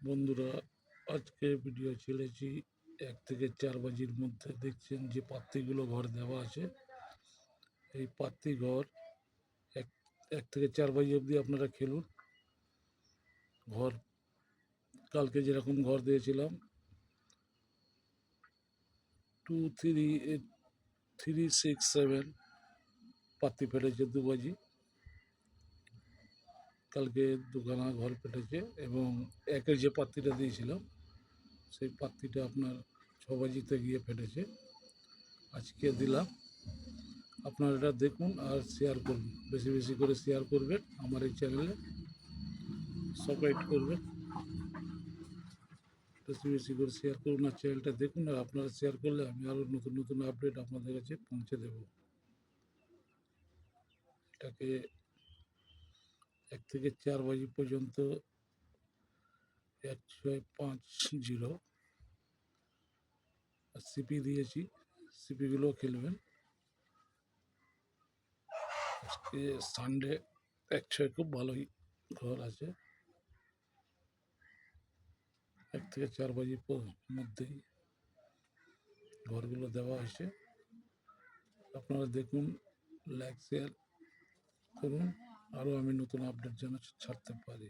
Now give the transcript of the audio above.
বন্ধুরা, আজকে ভিডিও ছেড়েছি 1 থেকে 4 বাজির মধ্যে। দেখছেন যে পাত্তিগুলো ঘর দেওয়া আছে, এই পাত্তি ঘর 1 থেকে 4 বাজি অবধি আপনারা খেলুন। ঘর কালকে যেরকম ঘর দিয়েছিলাম 2, 3, 3, 6, 7 পাত্তি ফেটেছে 2 বাজি। কালকে দুখানা ঘর ফেটেছে এবং একের যে পাত্তিটা দিয়েছিলাম সেই পাত্তিটা আপনার 6 বাজিতে গিয়ে ফেটেছে। আজকে দিলাম। আপনারা এটা দেখুন আর শেয়ার করুন, বেশি বেশি করে শেয়ার করবেন। আমার এই চ্যানেলে সাবস্ক্রাইব করবেন, বেশি বেশি করে শেয়ার করুন আর চ্যানেলটা দেখুন। আর আপনারা শেয়ার করলে আমি আরও নতুন নতুন আপডেট আপনাদের কাছে পৌঁছে দেব। এটাকে 1 থেকে 4 বাজি পর্যন্ত 1650 সিপি দিয়েছি, সিপিগুলো খেলবেন। আজকে সানডে 16 খুব ভালোই ঘর আছে। 1 থেকে 4 বাজির মধ্যেই ঘরগুলো দেওয়া হয়েছে। আপনারা দেখুন, লাইক শেয়ার করুন, আরও আমি নতুন আপডেট যেন ছাড়তে পারি।